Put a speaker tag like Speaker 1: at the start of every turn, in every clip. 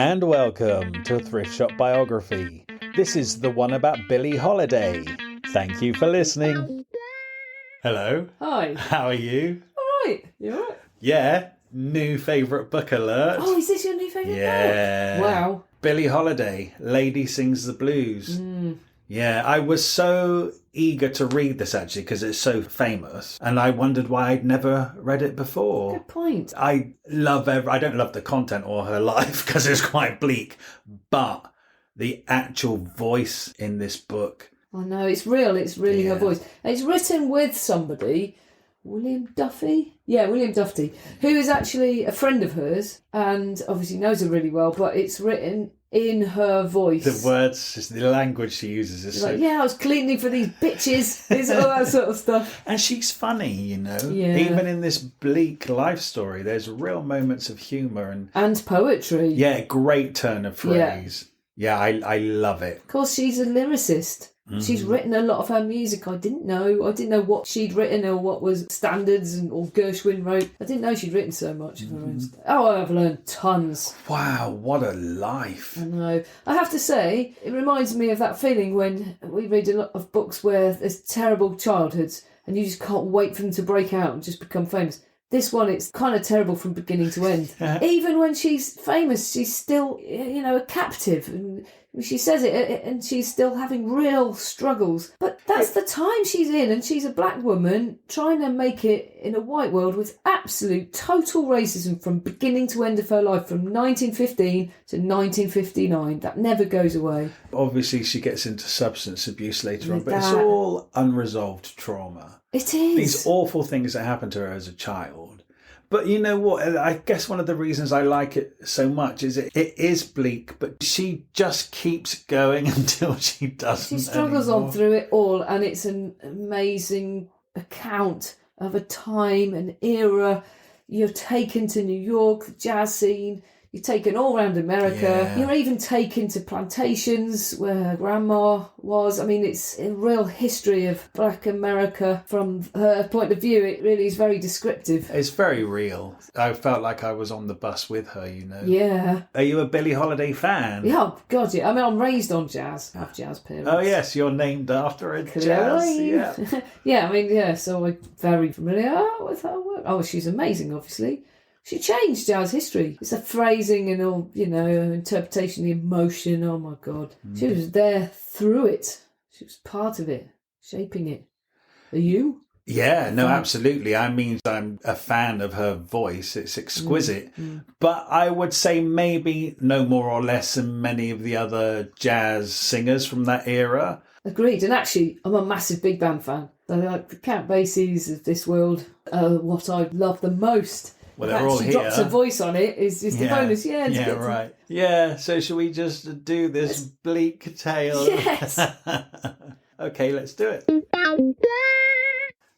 Speaker 1: And welcome to Thrift Shop Biography. This is the one about Billie Holiday. Thank you for listening. Hello.
Speaker 2: Hi.
Speaker 1: How are you?
Speaker 2: All right. You all right?
Speaker 1: Yeah. New favourite book alert.
Speaker 2: Oh, is this your new favourite
Speaker 1: Yeah.
Speaker 2: book? Wow.
Speaker 1: Billie Holiday, Lady Sings the Blues. Yeah, I was so eager to read this actually because it's so famous, and I wondered why I'd never read it before.
Speaker 2: Good point.
Speaker 1: I don't love the content or her life because it's quite bleak, but the actual voice in this book.
Speaker 2: I know, it's real. It's really her voice. It's written with somebody, William Duffy? Yeah, William Duffy, who is actually a friend of hers and obviously knows her really well, but it's written in her voice.
Speaker 1: The words, the language she uses is so...
Speaker 2: Like, yeah, I was cleaning for these bitches. It's all that sort of stuff.
Speaker 1: And she's funny, you know.
Speaker 2: Yeah.
Speaker 1: Even in this bleak life story, there's real moments of humour and
Speaker 2: poetry.
Speaker 1: Yeah, great turn of phrase. Yeah, I love it.
Speaker 2: Of course, she's a lyricist. She's written a lot of her music. I didn't know what she'd written or what was standards or Gershwin wrote. I didn't know she'd written so much of her own stuff. Oh, I've learned tons.
Speaker 1: Wow, what a life.
Speaker 2: I know. I have to say, it reminds me of that feeling when we read a lot of books where there's terrible childhoods and you just can't wait for them to break out and just become famous. This one, it's kind of terrible from beginning to end. Even when she's famous, she's still, a captive. And she says it, and she's still having real struggles. But that's the time she's in, and she's a black woman trying to make it in a white world with absolute total racism from beginning to end of her life, from 1915 to 1959. That never goes away.
Speaker 1: Obviously, she gets into substance abuse later on, but it's all unresolved trauma.
Speaker 2: It is.
Speaker 1: These awful things that happened to her as a child. But you know what? I guess one of the reasons I like it so much is it is bleak, but she just keeps going until she doesn't.
Speaker 2: She struggles
Speaker 1: anymore.
Speaker 2: on through it all, and it's an amazing account of a time, an era. You're taken to New York, the jazz scene. You're taken all around America.
Speaker 1: Yeah.
Speaker 2: You're even taken to plantations where her grandma was. I mean, it's a real history of black America from her point of view. It really is very descriptive.
Speaker 1: It's very real. I felt like I was on the bus with her, you know.
Speaker 2: Yeah.
Speaker 1: Are you a Billie Holiday fan?
Speaker 2: Yeah, oh, God, yeah. I mean, I'm raised on jazz. I have jazz parents.
Speaker 1: Oh, yes, you're named after a jazz.
Speaker 2: Yeah.
Speaker 1: Yeah.
Speaker 2: So I'm very familiar with her work. Oh, she's amazing, obviously. She changed jazz history. It's the phrasing and all, interpretation, the emotion. Oh, my God. She was there through it. She was part of it, shaping it. Are you?
Speaker 1: Yeah, no, absolutely. I mean, I'm a fan of her voice. It's exquisite. But I would say maybe no more or less than many of the other jazz singers from that era.
Speaker 2: Agreed. And actually, I'm a massive big band fan. They're like the Count Basies of this world are what I love the most.
Speaker 1: Well, they're all here.
Speaker 2: Drops a voice on it is just a bonus.
Speaker 1: Yeah, right. Yeah, so shall we just do this bleak tale?
Speaker 2: Yes.
Speaker 1: Okay, let's do it.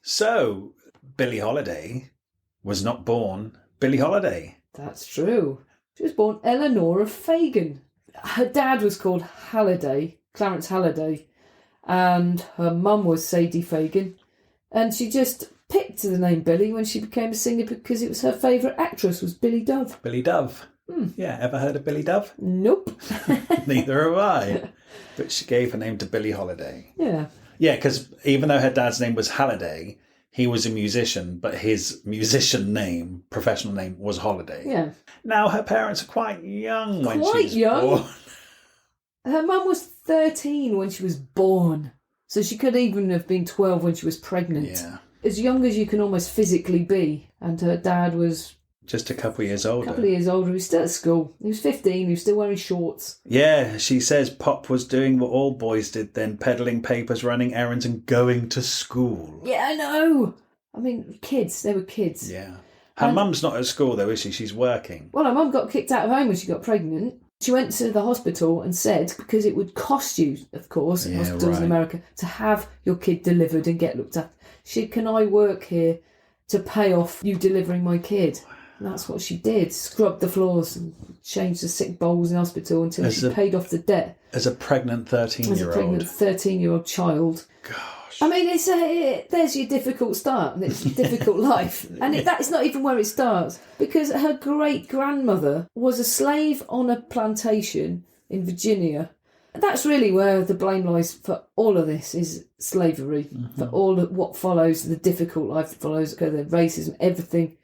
Speaker 1: So, Billie Holiday was not born Billie Holiday.
Speaker 2: That's true. She was born Eleanor Fagan. Her dad was called Halliday, Clarence Halliday, and her mum was Sadie Fagan. And she just picked the name Billie when she became a singer because it was her favourite actress was Billie Dove.
Speaker 1: Billie Dove. Yeah, ever heard of Billie Dove?
Speaker 2: Nope.
Speaker 1: Neither have I. But she gave her name to Billie Holiday.
Speaker 2: Yeah.
Speaker 1: Yeah, because even though her dad's name was Halliday, he was a musician, but his musician name, professional name, was Holiday.
Speaker 2: Yeah.
Speaker 1: Now, her parents are quite young when she was
Speaker 2: young.
Speaker 1: born.
Speaker 2: Her mum was 13 when she was born. So she could even have been 12 when she was pregnant.
Speaker 1: Yeah.
Speaker 2: As young as you can almost physically be. And her dad was
Speaker 1: Just a couple of years older.
Speaker 2: A couple of years older. He was still at school. He was 15. He was still wearing shorts.
Speaker 1: Yeah, she says Pop was doing what all boys did then, peddling papers, running errands and going to school.
Speaker 2: Yeah, I know. I mean, kids. They were kids.
Speaker 1: Yeah. Her mum's not at school though, is she? She's working.
Speaker 2: Well, her mum got kicked out of home when she got pregnant. She went to the hospital and said, because it would cost you, of course, in hospitals in America, to have your kid delivered and get looked after. She said, can I work here to pay off you delivering my kid? And that's what she did. Scrubbed the floors and changed the sick bowls in hospital until she paid off the debt.
Speaker 1: As a pregnant 13-year-old.
Speaker 2: As a pregnant 13-year-old child.
Speaker 1: Gosh.
Speaker 2: I mean, there's your difficult start, and it's a difficult life. And that is not even where it starts, because her great-grandmother was a slave on a plantation in Virginia. That's really where the blame lies for all of this, is slavery, for all of what follows, the difficult life that follows, the racism, everything.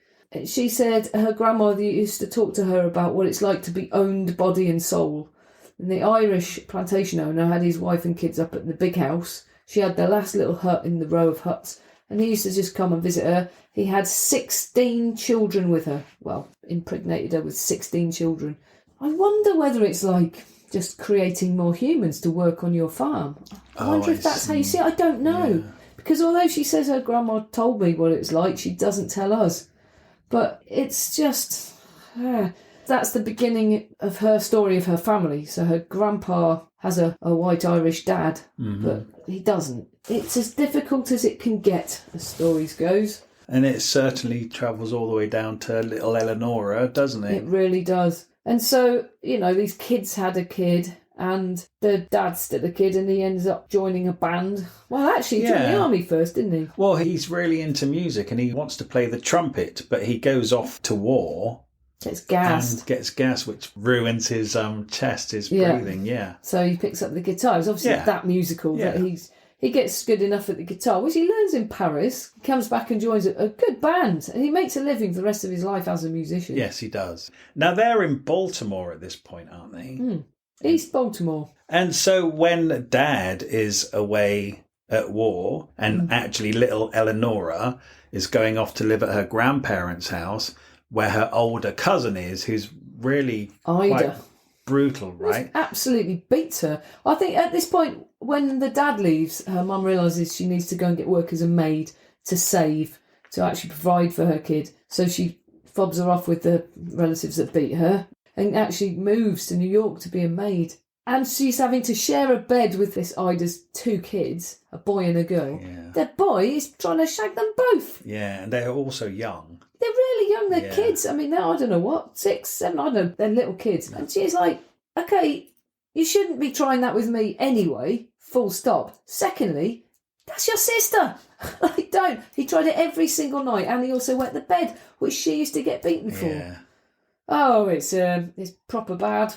Speaker 2: She said her grandmother used to talk to her about what it's like to be owned body and soul. And the Irish plantation owner had his wife and kids up at the big house. She had the last little hut in the row of huts, and he used to just come and visit her. He had 16 children with her. Well, impregnated her with 16 children. I wonder whether it's like just creating more humans to work on your farm. I wonder if that's how you see it. I don't know. Yeah. Because although she says her grandma told me what it's like, she doesn't tell us. But it's just... that's the beginning of her story of her family. So her grandpa has a white Irish dad, but he doesn't. It's as difficult as it can get, as stories goes.
Speaker 1: And it certainly travels all the way down to little Eleonora, doesn't it?
Speaker 2: It really does. And so, these kids had a kid, and the dad still a kid, and he ends up joining a band. Well, actually, he joined the army first, didn't he?
Speaker 1: Well, he's really into music, and he wants to play the trumpet, but he goes off to war.
Speaker 2: Gets gassed.
Speaker 1: And gets gas, which ruins his chest, his breathing, So he picks up the guitar. It's obviously that musical that he gets good enough at the guitar, which he learns in Paris, comes back and joins a good band, and he makes a living for the rest of his life as a musician. Yes, he does. Now, they're in Baltimore at this point, aren't they?
Speaker 2: East Baltimore.
Speaker 1: And so when Dad is away at war, and actually little Eleonora is going off to live at her grandparents' house, where her older cousin is, who's really quite brutal, right?
Speaker 2: Absolutely beats her. I think at this point, when the dad leaves, her mum realises she needs to go and get work as a maid to actually provide for her kid. So she fobs her off with the relatives that beat her and actually moves to New York to be a maid. And she's having to share a bed with this Ida's 2 kids, a boy and a girl. Yeah. The boy is trying to shag them both.
Speaker 1: Yeah, and they're also young.
Speaker 2: They're really young, they're kids. I mean, I don't know what, 6, 7, I don't know, they're little kids. And she's like, okay, you shouldn't be trying that with me anyway, full stop. Secondly, that's your sister. Like, don't. He tried it every single night, and he also wet the bed, which she used to get beaten for. Oh, it's proper bad.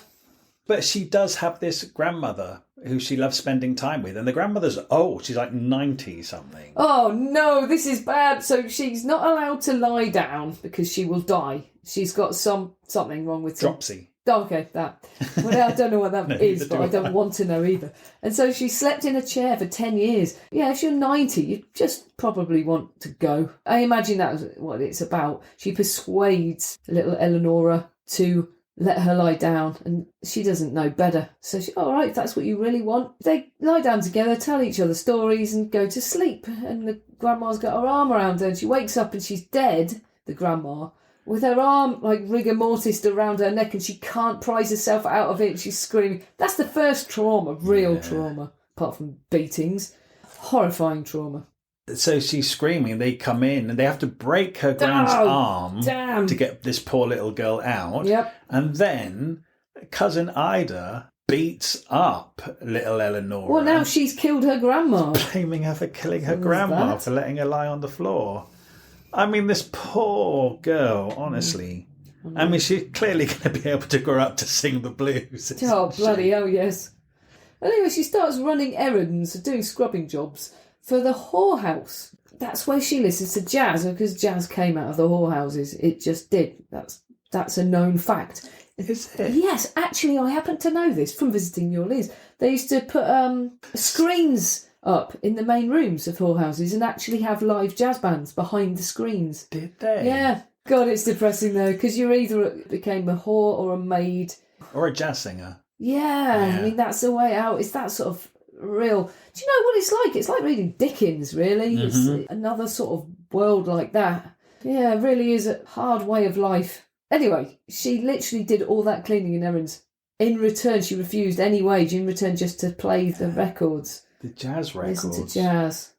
Speaker 1: But she does have this grandmother who she loves spending time with. And the grandmother's old. She's like 90-something.
Speaker 2: Oh, no, this is bad. So she's not allowed to lie down because she will die. She's got something wrong with her.
Speaker 1: Dropsy.
Speaker 2: Oh, okay, that. Well, I don't know what that is, but I don't want to know either. And so she slept in a chair for 10 years. Yeah, if you're 90, you just probably want to go. I imagine that's what it's about. She persuades little Eleonora to let her lie down, and she doesn't know better. So all right, if that's what you really want. They lie down together, tell each other stories, and go to sleep. And the grandma's got her arm around her, and she wakes up and she's dead, the grandma, with her arm like rigor mortis around her neck, and she can't prise herself out of it. She's screaming. That's the first trauma, real trauma, apart from beatings. Horrifying trauma.
Speaker 1: So she's screaming, they come in, and they have to break her grand's arm to get this poor little girl out.
Speaker 2: Yep.
Speaker 1: And then cousin Ida beats up little Eleonora.
Speaker 2: Well, now she's killed her grandma.
Speaker 1: Blaming her for killing her grandma, for letting her lie on the floor. I mean, this poor girl, honestly. I mean, she's clearly going to be able to grow up to sing the blues.
Speaker 2: Oh, bloody hell, yes. Anyway, she starts running errands, doing scrubbing jobs for the whorehouse. That's where she listens to jazz, because jazz came out of the whorehouses. It just did. That's a known fact.
Speaker 1: Is it?
Speaker 2: Yes, actually, I happen to know this from visiting New Orleans. They used to put screens up in the main rooms of whorehouses and actually have live jazz bands behind the screens.
Speaker 1: Did they?
Speaker 2: Yeah. God, it's depressing though, because you either became a whore or a maid.
Speaker 1: Or a jazz singer.
Speaker 2: Yeah, I mean, that's the way out. It's that sort of real... Do you know what it's like? It's like reading Dickens, really. Mm-hmm. It's another sort of world like that. Yeah, it really is a hard way of life. Anyway, she literally did all that cleaning and errands. In return, she refused any wage. In return, just to play the records.
Speaker 1: The jazz records.
Speaker 2: Listen to jazz.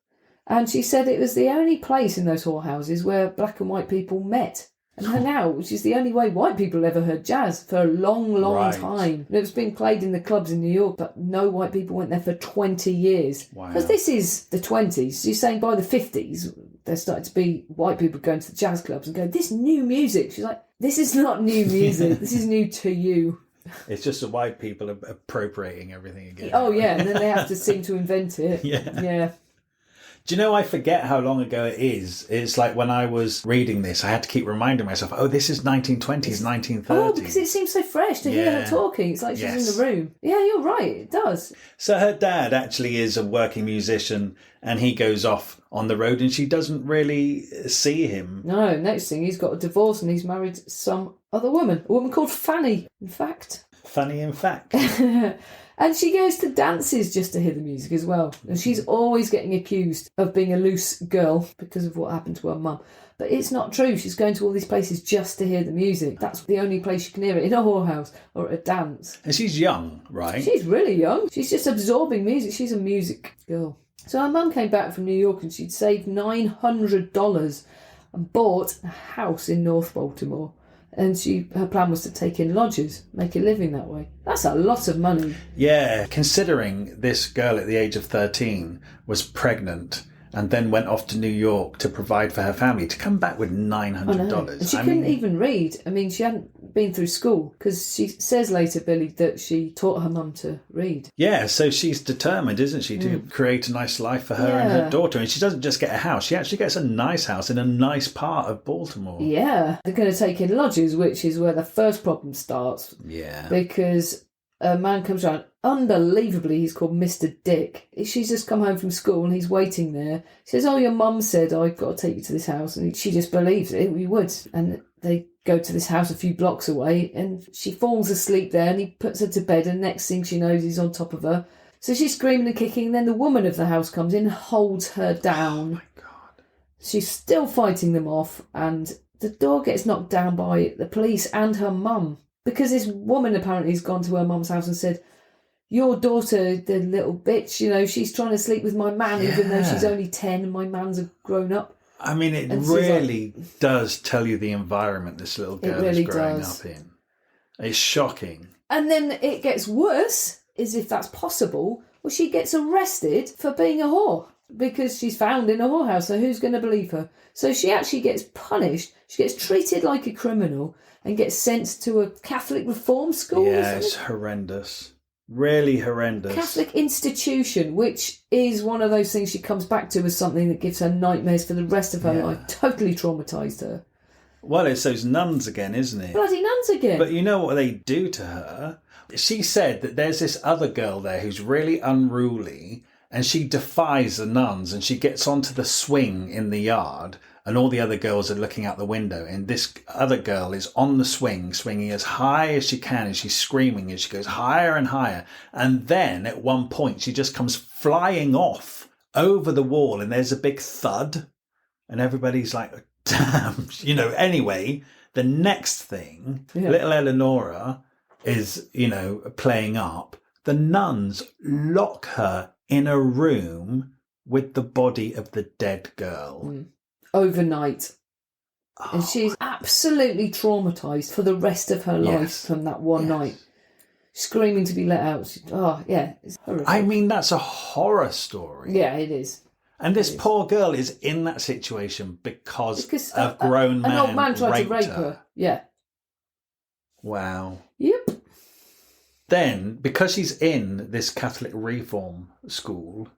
Speaker 2: And she said it was the only place in those whorehouses where black and white people met. And now, which is the only way white people ever heard jazz for a long, long time. And it was being played in the clubs in New York, but no white people went there for 20 years. Because this is the 20s. You're saying by the 50s, there started to be white people going to the jazz clubs and going, this new music. She's like, this is not new music. This is new to you.
Speaker 1: It's just the white people appropriating everything again.
Speaker 2: Oh, yeah. And then they have to seem to invent it. Yeah.
Speaker 1: Do you know, I forget how long ago it is. It's like when I was reading this, I had to keep reminding myself, oh, this is 1920s, 1930s.
Speaker 2: Oh, because it seems so fresh to hear her talking. It's like she's in the room. Yeah, you're right. It does.
Speaker 1: So her dad actually is a working musician and he goes off on the road and she doesn't really see him.
Speaker 2: No, next thing, he's got a divorce and he's married some other woman. A woman called Fanny, in fact.
Speaker 1: Funny in fact.
Speaker 2: And she goes to dances just to hear the music as well. And she's always getting accused of being a loose girl because of what happened to her mum. But it's not true. She's going to all these places just to hear the music. That's the only place you can hear it, in a whorehouse or at a dance.
Speaker 1: And she's young, right?
Speaker 2: She's really young. She's just absorbing music. She's a music girl. So her mum came back from New York and she'd saved $900 and bought a house in North Baltimore. And her plan was to take in lodgers, make a living that way. That's a lot of money.
Speaker 1: Yeah, considering this girl at the age of 13 was pregnant and then went off to New York to provide for her family, to come back with $900.
Speaker 2: And she couldn't even read. I mean, she hadn't been through school, because she says later, Billie, that she taught her mum to read.
Speaker 1: Yeah, so she's determined, isn't she, to create a nice life for her and her daughter. And she doesn't just get a house, she actually gets a nice house in a nice part of Baltimore.
Speaker 2: Yeah, they're going to take in lodgers, which is where the first problem starts.
Speaker 1: Yeah.
Speaker 2: Because a man comes around, unbelievably, he's called Mr. Dick. She's just come home from school and he's waiting there. He says, oh, your mum said I've got to take you to this house. And she just believes it, we would. And they go to this house a few blocks away and she falls asleep there and he puts her to bed and next thing she knows he's on top of her. So she's screaming and kicking and then the woman of the house comes in and holds her down.
Speaker 1: Oh my God.
Speaker 2: She's still fighting them off and the door gets knocked down by the police and her mum. Because this woman apparently has gone to her mum's house and said, your daughter, the little bitch, she's trying to sleep with my man even though she's only 10 and my man's a grown up.
Speaker 1: I mean, it really does tell you the environment this little girl is growing up in. It's shocking.
Speaker 2: And then it gets worse, as if that's possible. Well, she gets arrested for being a whore because she's found in a whorehouse. So who's going to believe her? So she actually gets punished. She gets treated like a criminal and gets sent to a Catholic reform school.
Speaker 1: Yeah, it's horrendous. Really horrendous.
Speaker 2: Catholic institution, which is one of those things she comes back to as something that gives her nightmares for the rest of her life. Totally traumatised her.
Speaker 1: Well, it's those nuns again, isn't it?
Speaker 2: Bloody nuns again.
Speaker 1: But you know what they do to her? She said that there's this other girl there who's really unruly and she defies the nuns and she gets onto the swing in the yard and all the other girls are looking out the window and this other girl is on the swing, swinging as high as she can and she's screaming and she goes higher and higher. And then at one point she just comes flying off over the wall and there's a big thud and everybody's like, damn, anyway, the next thing, little Eleonora is, playing up. The nuns lock her in a room with the body of the dead girl.
Speaker 2: Overnight. And she's absolutely traumatised for the rest of her life from that one night. Screaming to be let out. It's horrific.
Speaker 1: I mean, that's a horror story.
Speaker 2: Yeah, it is.
Speaker 1: And this poor girl is in that situation because a grown man,
Speaker 2: an old man tried to rape
Speaker 1: her.
Speaker 2: her. Yeah.
Speaker 1: Wow.
Speaker 2: Yep.
Speaker 1: Then, because she's in this Catholic reform school,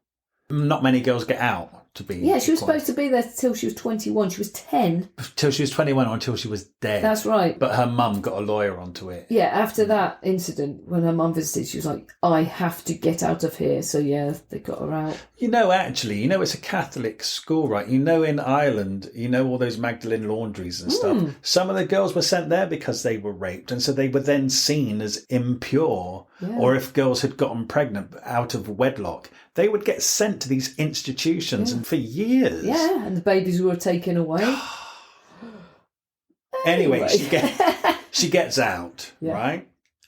Speaker 1: not many girls get out to be.
Speaker 2: Yeah, she was supposed to be there till she was 21. She was 10.
Speaker 1: Till she was 21 or until she was dead.
Speaker 2: That's right.
Speaker 1: But her mum got a lawyer onto it.
Speaker 2: Yeah, after that incident, when her mum visited, she was like, I have to get out of here. So, they got her out.
Speaker 1: Actually, it's a Catholic school, right? In Ireland, all those Magdalene laundries and stuff. Some of the girls were sent there because they were raped. And so they were then seen as impure. Yeah. Or if girls had gotten pregnant out of wedlock, they would get sent to these institutions and for years.
Speaker 2: Yeah, and the babies were taken away.
Speaker 1: Anyway, she gets out, right?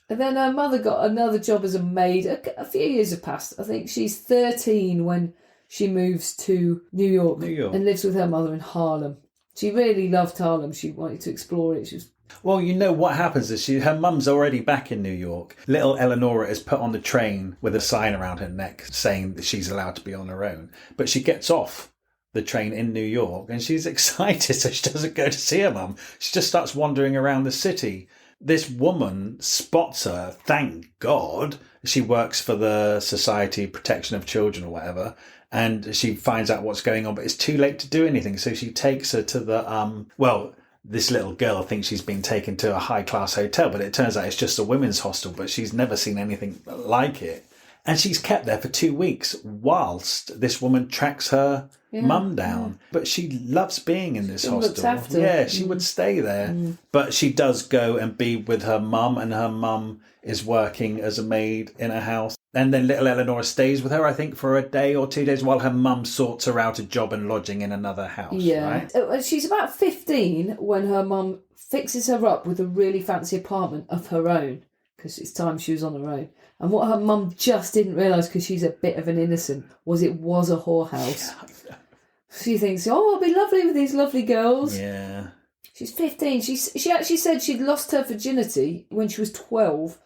Speaker 2: And then her mother got another job as a maid. A few years have passed. I think she's 13 when she moves to New York and lives with her mother in Harlem. She really loved Harlem. She wanted to explore it. She was...
Speaker 1: Well, you know what happens is her mum's already back in New York. Little Eleonora is put on the train with a sign around her neck saying that she's allowed to be on her own. But she gets off the train in New York and she's excited, so she doesn't go to see her mum. She just starts wandering around the city. This woman spots her, thank God. She works for the Society of Protection of Children or whatever. And she finds out what's going on, but it's too late to do anything. So she takes her to the, this little girl thinks she's been taken to a high-class hotel, but it turns out it's just a women's hostel, but she's never seen anything like it. And she's kept there for 2 weeks whilst this woman tracks her mum down. But she loves being in this hostel. Yeah, she would stay there. But she does go and be with her mum, and her mum is working as a maid in a house. And then little Eleanor stays with her, I think, for a day or 2 days while her mum sorts her out a job and lodging in another house, right?
Speaker 2: She's about 15 when her mum fixes her up with a really fancy apartment of her own, because it's time she was on her own. And what her mum just didn't realise, because she's a bit of an innocent, was it was a whorehouse. She thinks, I'll be lovely with these lovely girls.
Speaker 1: Yeah.
Speaker 2: She's 15. She actually said she'd lost her virginity when she was 12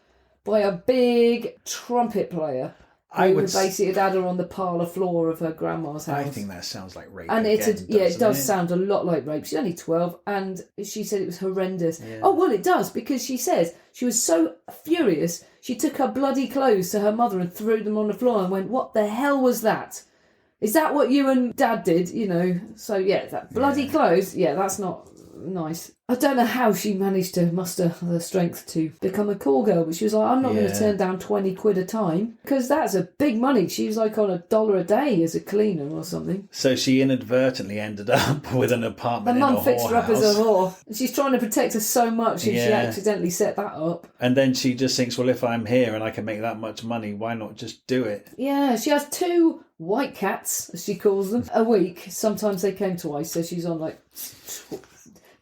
Speaker 2: by a big trumpet player who basically had had her on the parlour floor of her grandma's house.
Speaker 1: I think that sounds like rape.
Speaker 2: And it does sound a lot like rape. She's only 12, and she said it was horrendous. Yeah. Oh, well, it does, because she says she was so furious, she took her bloody clothes to her mother and threw them on the floor and went, what the hell was that? Is that what you and Dad did? You know, so yeah, that bloody clothes, that's not nice. I don't know how she managed to muster the strength to become a call girl, but she was like, I'm not going to turn down 20 quid a time, because that's a big money. She was like on $1 a day as a cleaner or something.
Speaker 1: So she inadvertently ended up with an apartment
Speaker 2: in a whorehouse.
Speaker 1: The
Speaker 2: mum fixed her up as a whore. And she's trying to protect her so much, and she accidentally set that up.
Speaker 1: And then she just thinks, well, if I'm here and I can make that much money, why not just do it?
Speaker 2: Yeah, she has 2 white cats, as she calls them, a week. Sometimes they came twice, so she's on like...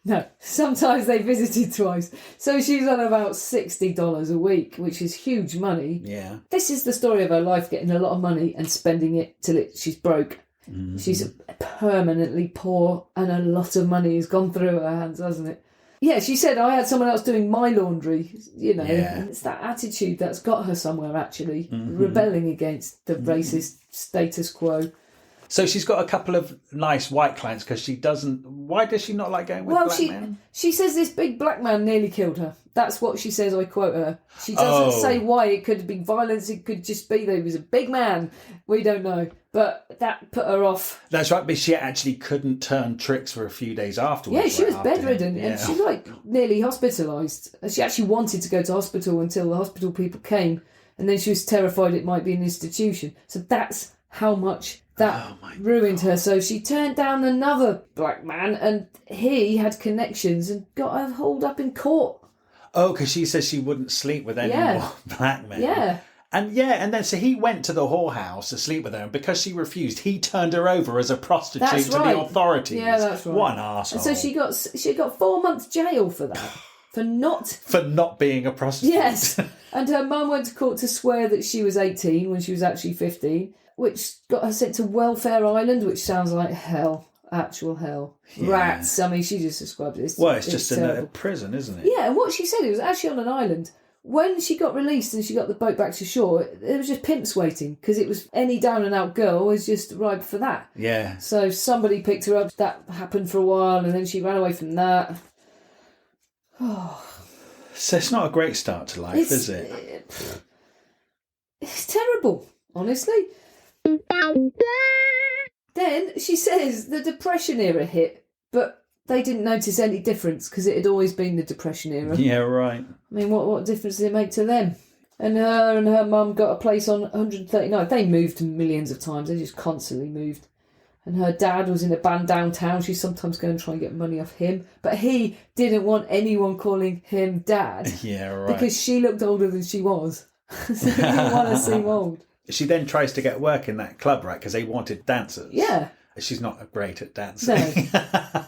Speaker 2: No, sometimes they visited twice. So she's on about $60 a week, which is huge money.
Speaker 1: Yeah. This
Speaker 2: is the story of her life, getting a lot of money and spending it till she's broke. Mm-hmm. She's permanently poor, and a lot of money has gone through her hands, hasn't it? Yeah, she said, I had someone else doing my laundry, you know. Yeah. And it's that attitude that's got her somewhere, actually, rebelling against the racist status quo.
Speaker 1: So she's got a couple of nice white clients because she doesn't... Why does she not like going with black men?
Speaker 2: She says this big black man nearly killed her. That's what she says, I quote her. She doesn't say why. It could have been violence. It could just be that he was a big man. We don't know. But that put her off.
Speaker 1: That's right, but she actually couldn't turn tricks for a few days afterwards.
Speaker 2: Yeah, she was bedridden and she nearly hospitalised. She actually wanted to go to hospital until the hospital people came, and then she was terrified it might be an institution. So that's how much... That ruined her. So she turned down another black man, and he had connections and got her hauled up in court.
Speaker 1: Oh, because she says she wouldn't sleep with any more black men.
Speaker 2: Yeah.
Speaker 1: And then so he went to the whorehouse to sleep with her, and because she refused, he turned her over as a prostitute to the authorities.
Speaker 2: Yeah, that's right.
Speaker 1: What an arsehole.
Speaker 2: And so she got 4 months jail for that. For
Speaker 1: not being a prostitute.
Speaker 2: Yes. And her mum went to court to swear that she was 18 when she was actually 15. Which got her sent to Welfare Island, which sounds like hell. Actual hell. Yeah. Rats. I mean, she just described it.
Speaker 1: It's just a prison, isn't it?
Speaker 2: Yeah, and what she said, it was actually on an island. When she got released and she got the boat back to shore, there was just pimps waiting, because it was any down-and-out girl was just ripe for that.
Speaker 1: Yeah.
Speaker 2: So somebody picked her up. That happened for a while, and then she ran away from that.
Speaker 1: So it's not a great start to life, is it?
Speaker 2: It's terrible, honestly. Then she says the Depression era hit, but they didn't notice any difference because it had always been the Depression era.
Speaker 1: Yeah, right.
Speaker 2: I mean, what difference did it make to them? And her mum got a place on 139. They moved millions of times. They just constantly moved. And her dad was in a band downtown. She's sometimes going to try and get money off him. But he didn't want anyone calling him dad.
Speaker 1: Yeah, right.
Speaker 2: Because she looked older than she was. So he didn't want to seem old.
Speaker 1: She then tries to get work in that club, right? Because they wanted dancers.
Speaker 2: Yeah.
Speaker 1: She's not great at dancing. No.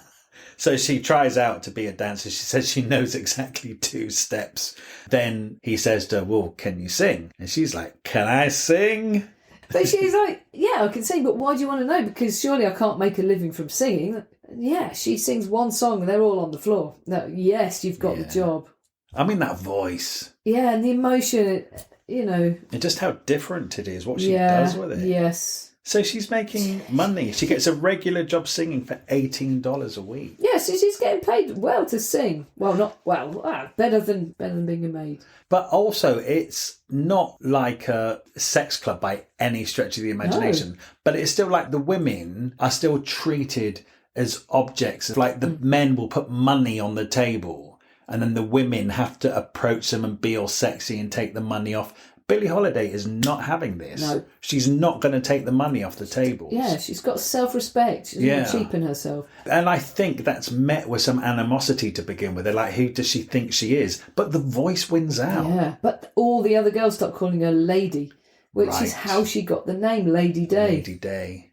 Speaker 1: So she tries out to be a dancer. She says she knows exactly 2 steps. Then he says to her, well, can you sing? And she's like, can I sing?
Speaker 2: But she's like, yeah, I can sing, but why do you want to know? Because surely I can't make a living from singing. Yeah, she sings one song and they're all on the floor. No, yes, you've got the job.
Speaker 1: I mean, that voice.
Speaker 2: Yeah, and the emotion, you know.
Speaker 1: And just how different it is, what she does with it.
Speaker 2: Yes.
Speaker 1: So she's making money. She gets a regular job singing for $18 a week.
Speaker 2: Yeah, so she's getting paid well to sing. Well, not well, better than being a maid.
Speaker 1: But also, it's not like a sex club by any stretch of the imagination. No. But it's still like the women are still treated as objects. Like the men will put money on the table and then the women have to approach them and be all sexy and take the money off. Billie Holiday is not having this. No. She's not going to take the money off the tables.
Speaker 2: Yeah, she's got self-respect. She doesn't cheapen herself.
Speaker 1: And I think that's met with some animosity to begin with. They're like, who does she think she is? But the voice wins out.
Speaker 2: Yeah, but all the other girls start calling her Lady, which is how she got the name Lady Day.
Speaker 1: Lady Day.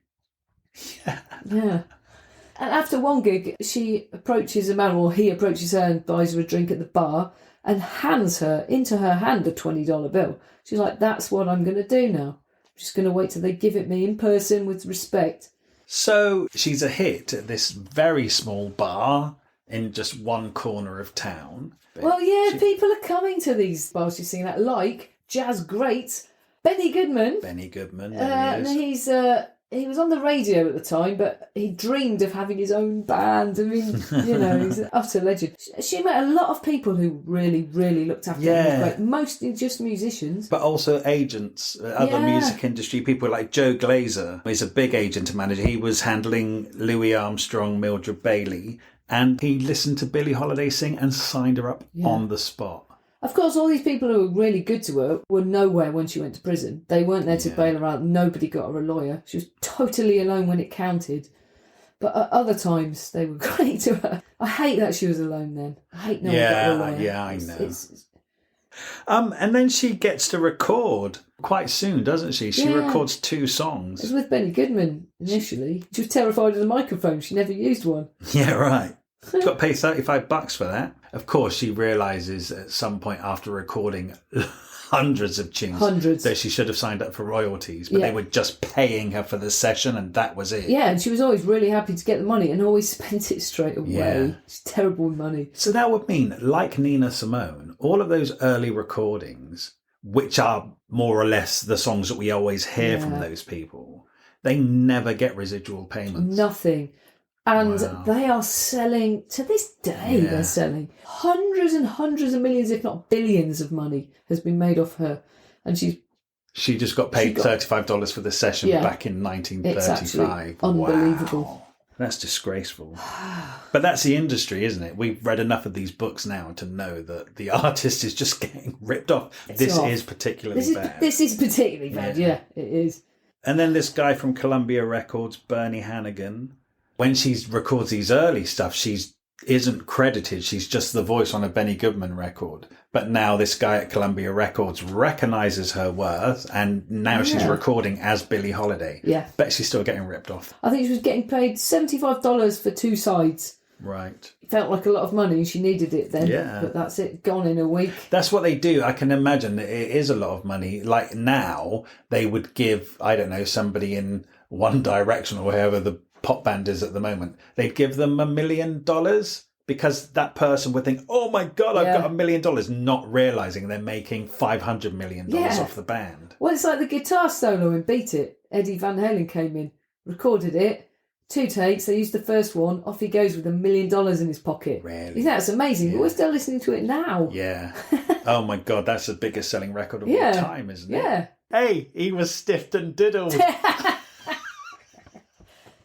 Speaker 2: Yeah. Yeah. And after one gig, she approaches a man, or he approaches her and buys her a drink at the bar and hands her, into her hand, a $20 bill. She's like, that's what I'm going to do now. I'm just going to wait till they give it me in person with respect.
Speaker 1: So she's a hit at this very small bar in just one corner of town.
Speaker 2: Well, yeah, people are coming to these bars she's singing at, like jazz great Benny Goodman.
Speaker 1: Benny Goodman, there he is.
Speaker 2: And he was on the radio at the time, but he dreamed of having his own band. I mean, you know, he's an utter legend. She met a lot of people who really, really looked after him. Like, mostly just musicians.
Speaker 1: But also agents, other music industry people like Joe Glazer. He's a big agent and manager. He was handling Louis Armstrong, Mildred Bailey, and he listened to Billie Holiday sing and signed her up on the spot.
Speaker 2: Of course, all these people who were really good to her were nowhere when she went to prison. They weren't there to bail her out. Nobody got her a lawyer. She was totally alone when it counted. But at other times, they were great to her. I hate that she was alone then. I hate no one got her a lawyer.
Speaker 1: Yeah, I know. And then she gets to record quite soon, doesn't she? She records 2 songs.
Speaker 2: It was with Benny Goodman initially. She was terrified of the microphone. She never used one.
Speaker 1: Yeah, right. Got to pay $35 for that. Of course, she realises at some point after recording hundreds of tunes that she should have signed up for royalties, but they were just paying her for the session and that was it.
Speaker 2: Yeah, and she was always really happy to get the money and always spent it straight away. Yeah. She's terrible with money.
Speaker 1: So that would mean, like Nina Simone, all of those early recordings, which are more or less the songs that we always hear from those people, they never get residual payments.
Speaker 2: Nothing. And they are selling, to this day, they're selling hundreds and hundreds of millions, if not billions of money has been made off her. And she
Speaker 1: just got paid $35 for the session back in 1935.
Speaker 2: It's unbelievable.
Speaker 1: Wow. That's disgraceful. But that's the industry, isn't it? We've read enough of these books now to know that the artist is just getting ripped off. This is particularly bad.
Speaker 2: This is particularly bad, yeah, it is.
Speaker 1: And then this guy from Columbia Records, Bernie Hannigan, when she records these early stuff, she isn't credited. She's just the voice on a Benny Goodman record. But now this guy at Columbia Records recognises her worth, and now she's recording as Billie Holiday.
Speaker 2: Yeah.
Speaker 1: Bet she's still getting ripped off.
Speaker 2: I think she was getting paid $75 for 2 sides.
Speaker 1: Right.
Speaker 2: It felt like a lot of money. She needed it then. Yeah. But that's it. Gone in a week.
Speaker 1: That's what they do. I can imagine that it is a lot of money. Like now, they would give, I don't know, somebody in One Direction or wherever the pop band is at the moment, they'd give them $1 million because that person would think, oh my God, I've got $1 million, not realising they're making $500 million off the band.
Speaker 2: Well, it's like the guitar solo in Beat It. Eddie Van Halen came in, recorded it, 2 takes, they used the first one, off he goes with $1 million in his pocket.
Speaker 1: Really?
Speaker 2: That's amazing, but we're still listening to it now.
Speaker 1: Yeah. Oh my God, that's the biggest selling record of all time, isn't it?
Speaker 2: Yeah.
Speaker 1: Hey, he was stiffed and diddled.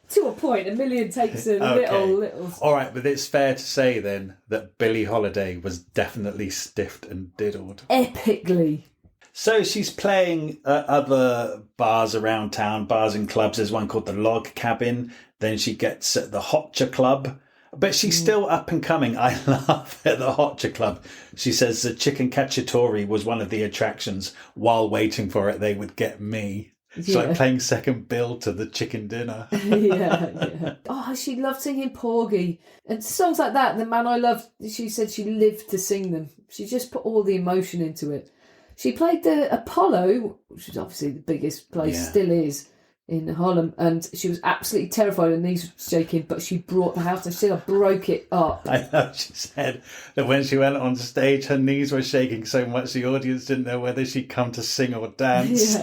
Speaker 2: To a point, 1 million takes a little.
Speaker 1: All right, but it's fair to say then that Billie Holiday was definitely stiffed and diddled.
Speaker 2: Epically.
Speaker 1: So she's playing other bars around town, bars and clubs. There's one called the Log Cabin. Then she gets at the Hotcha Club. But she's still up and coming. I laugh at the Hotcha Club. She says the chicken cacciatore was one of the attractions. While waiting for it, they would get me. It's like playing second bill to the chicken dinner.
Speaker 2: Yeah. Oh, she loved singing Porgy. And songs like that, The Man I Loved, she said she lived to sing them. She just put all the emotion into it. She played the Apollo, which is obviously the biggest place, still is, in Harlem, and she was absolutely terrified. Her knees were shaking, but she brought the house down. She broke it up.
Speaker 1: I know she said that when she went on stage, her knees were shaking so much the audience didn't know whether she'd come to sing or dance.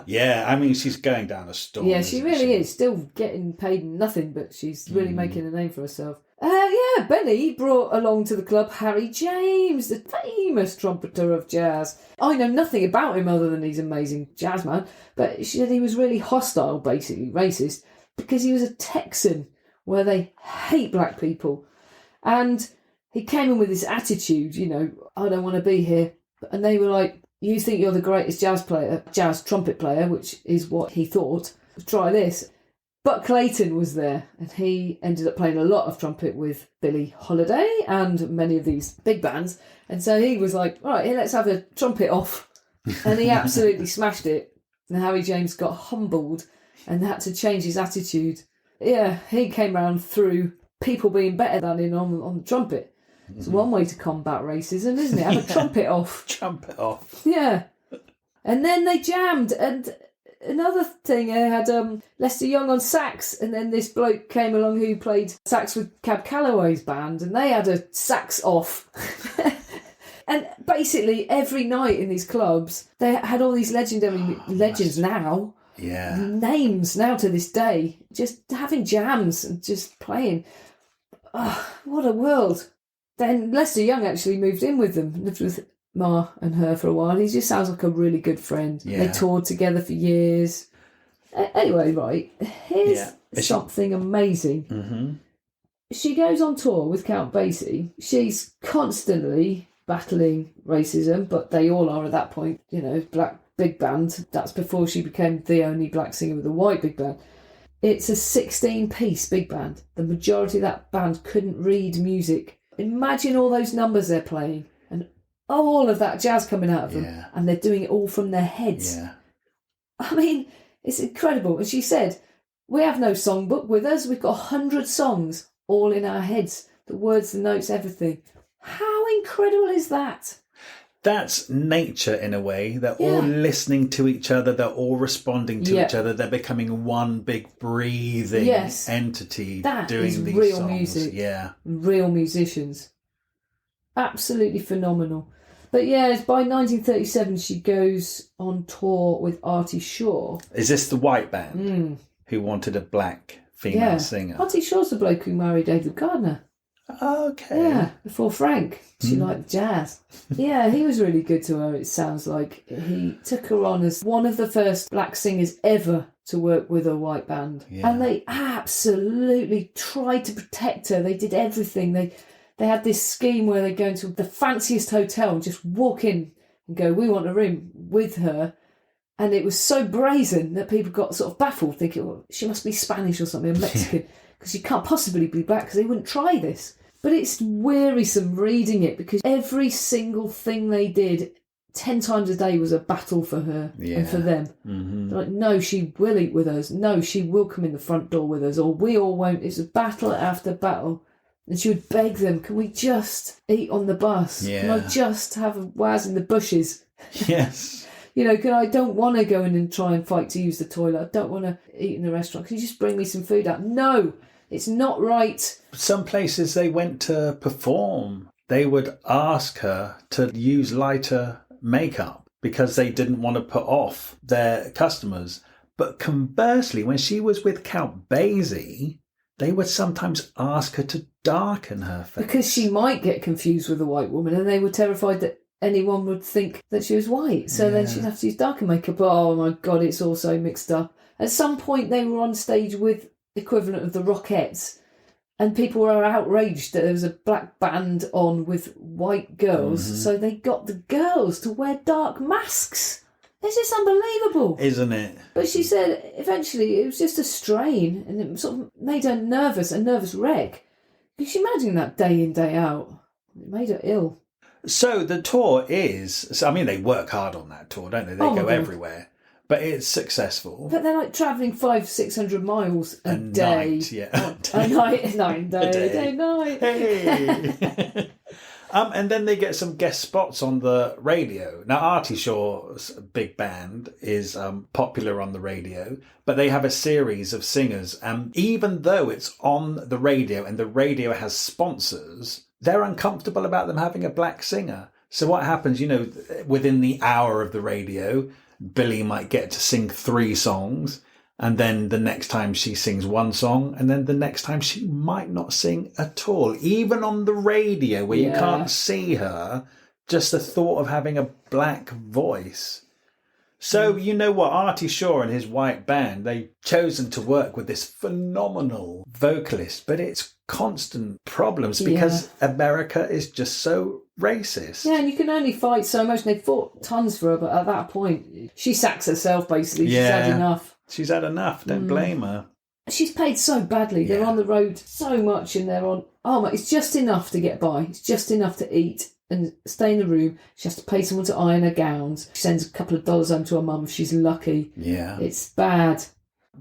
Speaker 1: Yeah, I mean, she's going down a storm.
Speaker 2: Yeah, she really is. Still getting paid nothing, but she's really making a name for herself. Benny brought along to the club Harry James, the famous trumpeter of jazz. I know nothing about him other than he's an amazing jazz man, but she said he was really hostile, basically racist, because he was a Texan where they hate black people. And he came in with this attitude, I don't want to be here. And they were like, you think you're the greatest jazz trumpet player, which is what he thought. Try this. Buck Clayton was there, and he ended up playing a lot of trumpet with Billie Holiday and many of these big bands. And so he was like, right, here, let's have a trumpet off. And he absolutely smashed it. And Harry James got humbled and had to change his attitude. Yeah, he came round through people being better than him on the trumpet. It's one way to combat racism, isn't it? Have a trumpet off.
Speaker 1: Trumpet off.
Speaker 2: Yeah. And then they jammed, and another thing, I had Lester Young on sax, and then this bloke came along who played sax with Cab Calloway's band, and they had a sax off. And basically every night in these clubs, they had all these legends now.
Speaker 1: Yeah.
Speaker 2: Names now to this day, just having jams and just playing. Oh, what a world. Then Lester Young actually moved in with them, lived with Ma and her for a while. He just sounds like a really good friend.
Speaker 1: Yeah.
Speaker 2: They toured together for years. Anyway, right, here's something amazing.
Speaker 1: Mm-hmm.
Speaker 2: She goes on tour with Count Basie. She's constantly battling racism, but they all are at that point, black big band. That's before she became the only black singer with a white big band. It's a 16-piece big band. The majority of that band couldn't read music. Imagine all those numbers they're playing and all of that jazz coming out of them, and they're doing it all from their heads.
Speaker 1: Yeah.
Speaker 2: I mean, it's incredible. And she said, we have no songbook with us. We've got 100 songs all in our heads. The words, the notes, everything. How incredible is that?
Speaker 1: That's nature in a way. They're all listening to each other. They're all responding to each other. They're becoming one big breathing entity doing these
Speaker 2: real
Speaker 1: songs.
Speaker 2: Music.
Speaker 1: Yeah.
Speaker 2: Real musicians. Absolutely phenomenal. But by 1937 she goes on tour with Artie Shaw.
Speaker 1: Is this the white band who wanted a black female singer?
Speaker 2: Artie Shaw's the bloke who married David Gardner.
Speaker 1: Okay.
Speaker 2: Yeah, before Frank. She liked jazz. Yeah, he was really good to her, it sounds like. He took her on as one of the first black singers ever to work with a white band. Yeah. And they absolutely tried to protect her. They did everything. They had this scheme where they go into the fanciest hotel and just walk in and go, we want a room with her. And it was so brazen that people got sort of baffled, thinking, well, she must be Spanish or something, or Mexican, because she can't possibly be black, because they wouldn't try this. But it's wearisome reading it, because every single thing they did 10 times a day was a battle for her and for them. Mm-hmm. Like, no, she will eat with us. No, she will come in the front door with us, or we all won't. It's a battle after battle. And she would beg them, can we just eat on the bus? Yeah. Can I just have a waz in the bushes?
Speaker 1: Yes.
Speaker 2: I don't want to go in and try and fight to use the toilet. I don't want to eat in the restaurant. Can you just bring me some food out? No, it's not right.
Speaker 1: Some places they went to perform, they would ask her to use lighter makeup because they didn't want to put off their customers. But conversely, when she was with Count Basie, they would sometimes ask her to darken her face.
Speaker 2: Because she might get confused with a white woman, and they were terrified that anyone would think that she was white. So then she'd have to use darker makeup. Oh my God, it's all so mixed up. At some point they were on stage with the equivalent of the Rockettes, and people were outraged that there was a black band on with white girls. Mm-hmm. So they got the girls to wear dark masks. It's just unbelievable.
Speaker 1: Isn't it?
Speaker 2: But she said eventually it was just a strain, and it sort of made her nervous, a nervous wreck. Can you imagine that day in, day out? It made her ill.
Speaker 1: So the tour is, they work hard on that tour, don't they? They go everywhere. But it's successful.
Speaker 2: But they're like travelling 500-600 miles a day.
Speaker 1: Night, yeah.
Speaker 2: A night, night, day,
Speaker 1: night.
Speaker 2: Hey!
Speaker 1: And then they get some guest spots on the radio. Now, Artie Shaw's big band is popular on the radio, but they have a series of singers. And even though it's on the radio and the radio has sponsors, they're uncomfortable about them having a black singer. So what happens, within the hour of the radio, Billie might get to sing 3 songs. And then the next time she sings 1 song, and then the next time she might not sing at all. Even on the radio where you can't see her, just the thought of having a black voice. So you know what? Artie Shaw and his white band, they've chosen to work with this phenomenal vocalist, but it's constant problems because America is just so racist.
Speaker 2: Yeah, and you can only fight so much. And they fought tons for her, but at that point, she sacks herself, basically. She's had enough.
Speaker 1: She's had enough. Don't blame her.
Speaker 2: She's paid so badly. They're on the road so much and they're on... Oh, my, it's just enough to get by. It's just enough to eat and stay in the room. She has to pay someone to iron her gowns. She sends a couple of dollars home to her mum if she's lucky.
Speaker 1: Yeah.
Speaker 2: It's bad.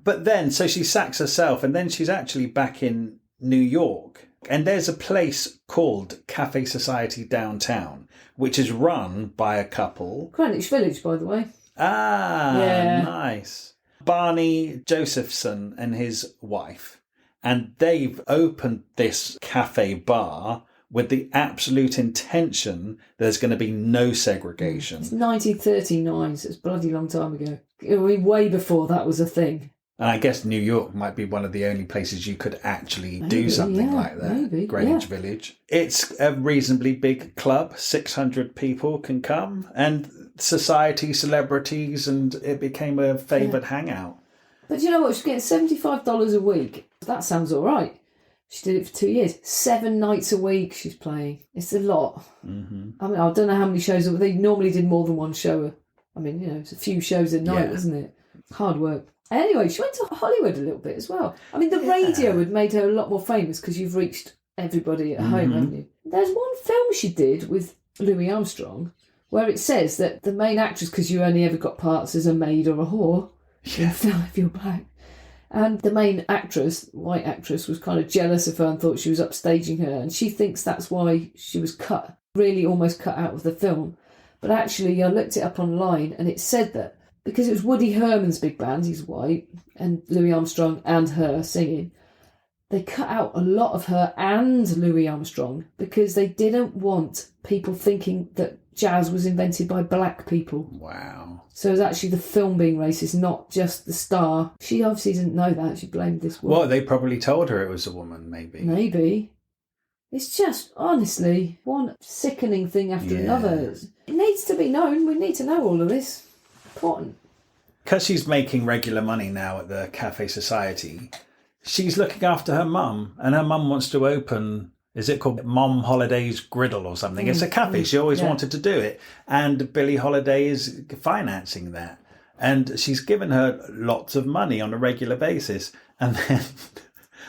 Speaker 1: But then, so she sacks herself and then she's actually back in New York. And there's a place called Cafe Society downtown, which is run by a couple.
Speaker 2: Greenwich Village, by the way.
Speaker 1: Nice. Barney Josephson and his wife. And they've opened this cafe bar with the absolute intention there's going to be no segregation.
Speaker 2: It's 1939, so it's a bloody long time ago. I mean, way before that was a thing.
Speaker 1: And I guess New York might be one of the only places you could actually do something like that. Greenwich Village. It's a reasonably big club. 600 people can come. And society, celebrities, and it became a favoured hangout. But
Speaker 2: you know what? She's getting $75 a week. That sounds all right. She did it for 2 years. 7 nights a week she's playing. It's a lot. Mm-hmm. I mean, I don't know how many shows. They normally did more than one show. I mean, it's a few shows a night, isn't it? Hard work. Anyway, she went to Hollywood a little bit as well. I mean, the radio had made her a lot more famous because you've reached everybody at home, haven't you? There's one film she did with Louis Armstrong where it says that the main actress, because you only ever got parts as a maid or a whore, if you're black, and the main actress, white actress, was kind of jealous of her and thought she was upstaging her, and she thinks that's why she was really almost cut out of the film. But actually, I looked it up online and it said that because it was Woody Herman's big band, he's white, and Louis Armstrong and her singing, they cut out a lot of her and Louis Armstrong because they didn't want people thinking that jazz was invented by black people.
Speaker 1: Wow.
Speaker 2: So it was actually the film being racist, not just the star. She obviously didn't know that. She blamed this woman.
Speaker 1: Well, they probably told her it was a woman, maybe.
Speaker 2: Maybe. It's just, honestly, one sickening thing after another. It needs to be known. We need to know all of this. Important.
Speaker 1: Because she's making regular money now at the Cafe Society, she's looking after her mum, and her mum wants to open, is it called Mom Holiday's Griddle or something? It's a cafe. She always wanted to do it. And Billie Holiday is financing that. And she's given her lots of money on a regular basis. And then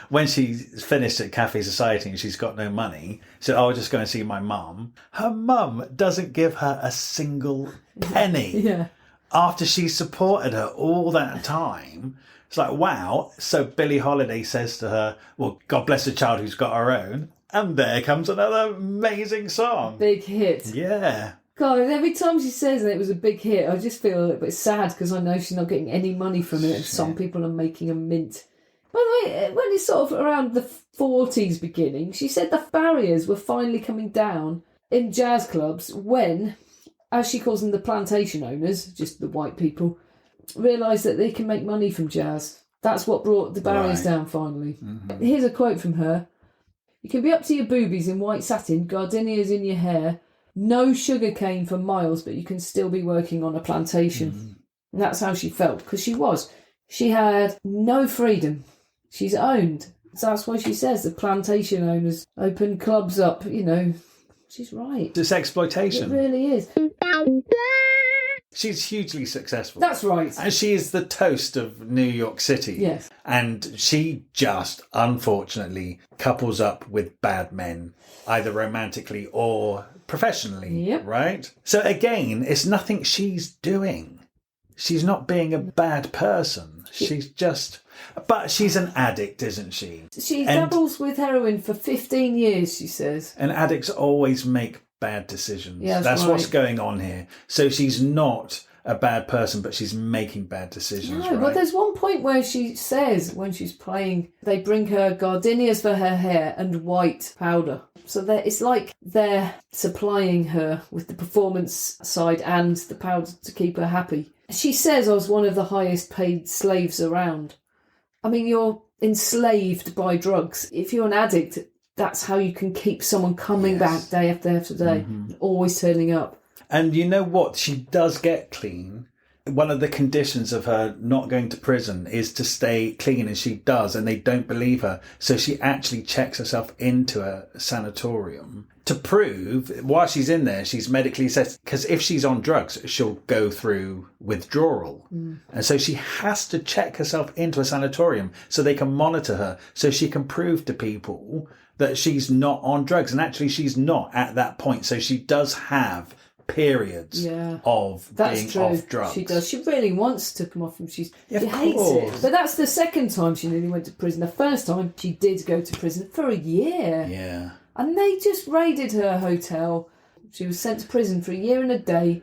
Speaker 1: when she's finished at Cafe Society and she's got no money, so I'll just go and see my mum. Her mum doesn't give her a single penny after she supported her all that time. It's like, wow. So Billie Holiday says to her, well, God bless the child who's got her own. And there comes another amazing song.
Speaker 2: Big hit.
Speaker 1: Yeah.
Speaker 2: God, every time she says that it was a big hit, I just feel a little bit sad because I know she's not getting any money from it and some people are making a mint. By the way, when it's sort of around the 40s beginning, she said the barriers were finally coming down in jazz clubs when, as she calls them, the plantation owners, just the white people, realised that they can make money from jazz. That's what brought the barriers down finally. Mm-hmm. Here's a quote from her. You can be up to your boobies in white satin, gardenias in your hair, no sugar cane for miles, but you can still be working on a plantation. Mm-hmm. And that's how she felt, because she was. She had no freedom. She's owned. So that's why she says the plantation owners open clubs up, She's right.
Speaker 1: It's exploitation.
Speaker 2: It really is.
Speaker 1: She's hugely successful.
Speaker 2: That's right.
Speaker 1: And she is the toast of New York City.
Speaker 2: Yes.
Speaker 1: And she just, unfortunately, couples up with bad men, either romantically or professionally, right? So again, it's nothing she's doing. she's not being a bad person. She's just... But she's an addict, isn't she?
Speaker 2: She dabbles with heroin for 15 years, she says.
Speaker 1: And addicts always make bad decisions.
Speaker 2: Yeah,
Speaker 1: that's
Speaker 2: right.
Speaker 1: what's going on here. So she's not a bad person, but she's making bad decisions,
Speaker 2: No,
Speaker 1: right?
Speaker 2: but there's one point where she says, when she's playing, they bring her gardenias for her hair and white powder. So it's like they're supplying her with the performance side and the powder to keep her happy. She says I was one of the highest paid slaves around. I mean, you're enslaved by drugs. If you're an addict, that's how you can keep someone coming back day after day after day, always turning up.
Speaker 1: And you know what? She does get clean. One of the conditions of her not going to prison is to stay clean, and she does, and they don't believe her. So she actually checks herself into a sanatorium to prove, while she's in there, she's medically assessed. Because if she's on drugs, she'll go through withdrawal. And so she has to check herself into a sanatorium so they can monitor her, so she can prove to people that she's not on drugs. And actually, she's not at that point. So she does have periods of being off drugs.
Speaker 2: She does. She really wants to come off them. She hates
Speaker 1: course.
Speaker 2: it. But that's the second time she nearly went to prison. The first time she did go to prison for a year.
Speaker 1: Yeah.
Speaker 2: And they just raided her hotel. She was sent to prison for a year and a day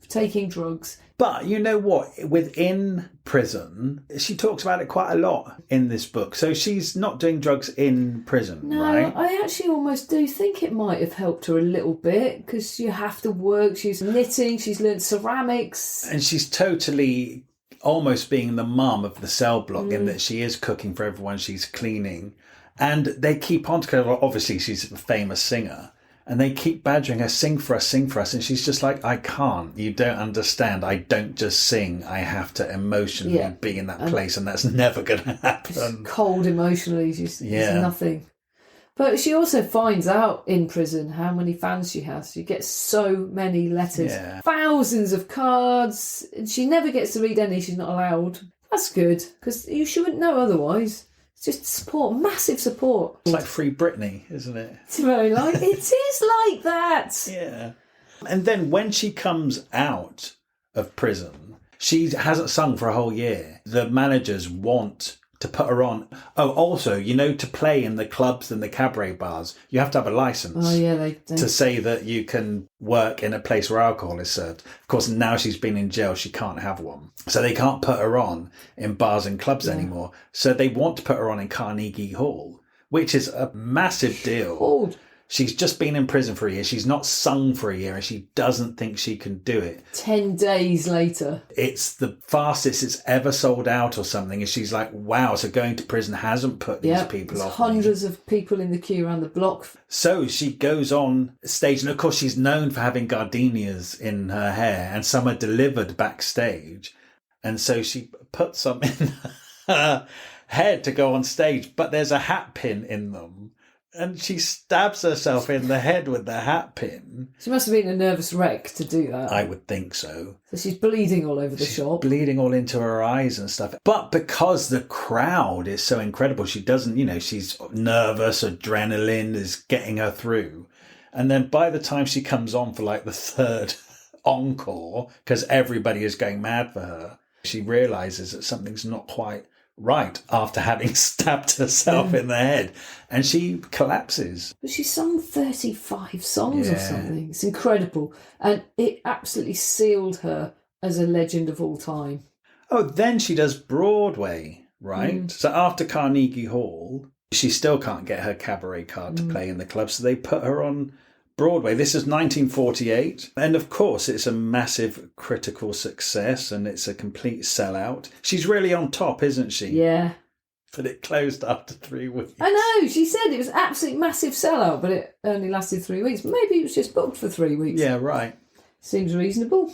Speaker 2: for taking drugs.
Speaker 1: But you know what? Within prison, she talks about it quite a lot in this book. So she's not doing drugs in prison, right?
Speaker 2: I actually almost do think it might have helped her a little bit because you have to work. She's knitting, she's learned ceramics.
Speaker 1: And she's totally almost being the mum of the cell block in that she is cooking for everyone, she's cleaning. And they keep on to her. Obviously, she's a famous singer. And they keep badgering her, sing for us. And she's just like, I can't. You don't understand. I don't just sing. I have to emotionally be in that place. And that's never going to happen.
Speaker 2: She's cold emotionally. She's nothing. But she also finds out in prison how many fans she has. She gets so many letters. Thousands of cards. She never gets to read any. She's not allowed. That's good. Because you shouldn't know otherwise. Just support, massive support.
Speaker 1: It's like Free Britney, isn't it?
Speaker 2: It's very like, it is like that.
Speaker 1: Yeah. And then when she comes out of prison, she hasn't sung for a whole year. The managers want to put her on. Oh, also, you know, to play in the clubs and the cabaret bars, you have to have a license.
Speaker 2: Oh, yeah, they
Speaker 1: to say that you can work in a place where alcohol is served. Of course, now she's been in jail, she can't have one. So they can't put her on in bars and clubs anymore. So they want to put her on in Carnegie Hall, which is a massive deal.
Speaker 2: Old.
Speaker 1: She's just been in prison for a year. She's not sung for a year and she doesn't think she can do it.
Speaker 2: 10 days later.
Speaker 1: It's the fastest it's ever sold out or something. And she's like, wow, so going to prison hasn't put these people off.
Speaker 2: Hundreds of people in the queue around the block.
Speaker 1: So she goes on stage. And of course, she's known for having gardenias in her hair and some are delivered backstage. And so she puts some in her head to go on stage, but there's a hat pin in them. And she stabs herself in the head with the hat pin.
Speaker 2: She must have been a nervous wreck to do that.
Speaker 1: I would think so.
Speaker 2: So she's bleeding all over the shop.
Speaker 1: Bleeding all into her eyes and stuff. But because the crowd is so incredible, she doesn't, you know, she's nervous, adrenaline is getting her through. And then by the time she comes on for like the third encore, because everybody is going mad for her, she realises that something's not quite right after having stabbed herself in the head, and she collapses.
Speaker 2: But she sung 35 songs or something. It's incredible, and it absolutely sealed her as a legend of all time.
Speaker 1: Oh, then she does Broadway, right? So after Carnegie Hall, she still can't get her cabaret card to play in the club, so they put her on Broadway. This is 1948. And of course, it's a massive critical success and it's a complete sellout. She's really on top, isn't she?
Speaker 2: Yeah.
Speaker 1: But it closed after 3 weeks.
Speaker 2: I know. She said it was absolutely massive sellout, but it only lasted 3 weeks. Maybe it was just booked for 3 weeks.
Speaker 1: Yeah, right.
Speaker 2: Seems reasonable.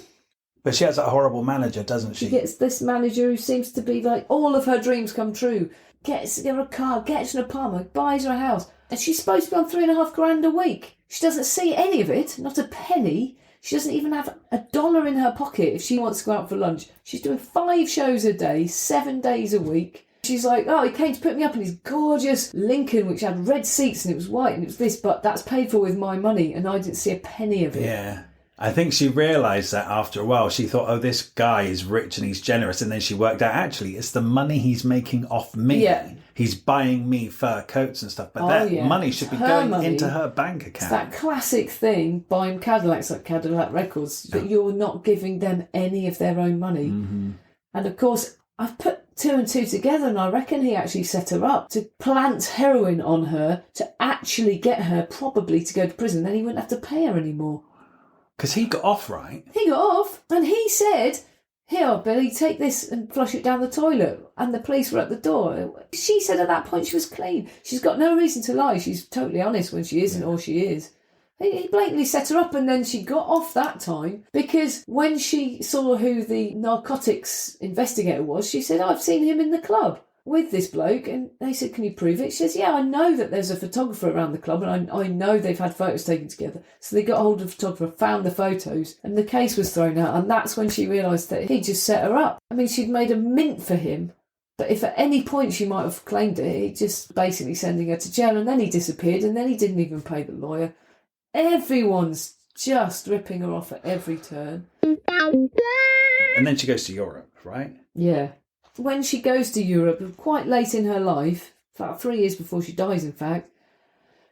Speaker 1: But she has a horrible manager, doesn't she?
Speaker 2: She gets this manager who seems to be like, all of her dreams come true. Gets her a car, gets an apartment, buys her a house. And she's supposed to be on $3,500 a week. She doesn't see any of it, not a penny. She doesn't even have $1 in her pocket if she wants to go out for lunch. She's doing 5 shows a day, 7 days a week. She's like, oh, he came to put me up in his gorgeous Lincoln, which had red seats and it was white and it was this, but that's paid for with my money and I didn't see a penny of it.
Speaker 1: Yeah. I think she realised that after a while. She thought, oh, this guy is rich and he's generous. And then she worked out, actually, it's the money he's making off me.
Speaker 2: Yeah.
Speaker 1: He's buying me fur coats and stuff. But that money should be going into her bank account.
Speaker 2: It's that classic thing, buying Cadillacs like Cadillac Records, that you're not giving them any of their own money.
Speaker 1: Mm-hmm.
Speaker 2: And of course, I've put 2 and 2 together, and I reckon he actually set her up to plant heroin on her to actually get her probably to go to prison. Then he wouldn't have to pay her anymore.
Speaker 1: Because he got off, right?
Speaker 2: He got off, and he said, here, Billy, take this and flush it down the toilet. And the police were at the door. She said at that point she was clean. She's got no reason to lie. She's totally honest when she isn't or she is. He blatantly set her up, and then she got off that time because when she saw who the narcotics investigator was, she said, I've seen him in the club with this bloke. And they said, can you prove it? She says, yeah, I know that there's a photographer around the club, and I know they've had photos taken together. So they got hold of the photographer, found the photos, and the case was thrown out. And that's when she realised that he just set her up. I mean, she'd made a mint for him. But if at any point she might have claimed it, he just basically sending her to jail, and then he disappeared, and then he didn't even pay the lawyer. Everyone's just ripping her off at every turn.
Speaker 1: And then she goes to Europe, right?
Speaker 2: Yeah. When she goes to Europe, quite late in her life, about 3 years before she dies, in fact,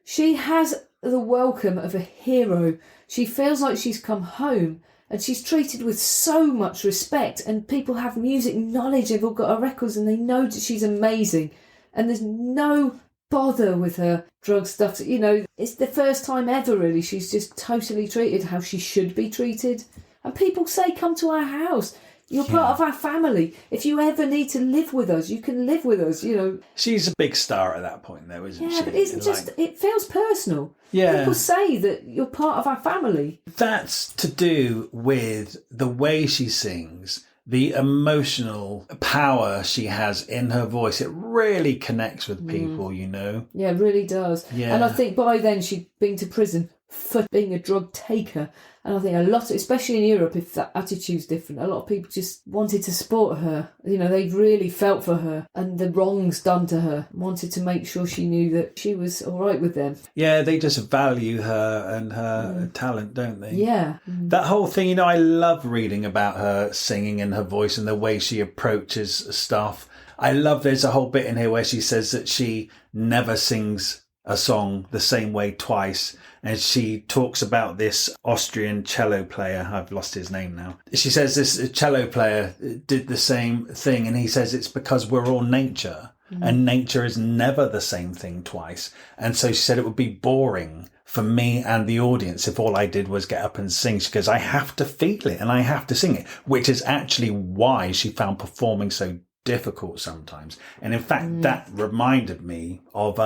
Speaker 2: she has the welcome of a hero. She feels like she's come home, and she's treated with so much respect, and people have music knowledge. They've all got her records, and they know that she's amazing. And there's no bother with her drug stuff. You know, it's the first time ever, really. She's just totally treated how she should be treated. And people say, come to our house. You're part of our family. If you ever need to live with us, you can live with us, you know.
Speaker 1: She's a big star at that point, though, isn't she?
Speaker 2: Yeah, but it's just, it feels personal.
Speaker 1: Yeah.
Speaker 2: People say that you're part of our family.
Speaker 1: That's to do with the way she sings, the emotional power she has in her voice. It really connects with people, you know.
Speaker 2: Yeah, it really does.
Speaker 1: Yeah.
Speaker 2: And I think by then she'd been to prison for being a drug taker. And I think a lot, especially in Europe, if that attitude's different, a lot of people just wanted to support her. You know, they really felt for her and the wrongs done to her, wanted to make sure she knew that she was all right with them.
Speaker 1: Yeah, they just value her and her talent, don't they?
Speaker 2: Yeah.
Speaker 1: That whole thing, you know, I love reading about her singing and her voice and the way she approaches stuff. I love, there's a whole bit in here where she says that she never sings a song the same way twice. And she talks about this Austrian cello player. I've lost his name now. She says this cello player did the same thing. And he says it's because we're all nature. And nature is never the same thing twice. And so she said it would be boring for me and the audience if all I did was get up and sing. She goes, I have to feel it and I have to sing it, which is actually why she found performing so difficult sometimes. And in fact, that reminded me of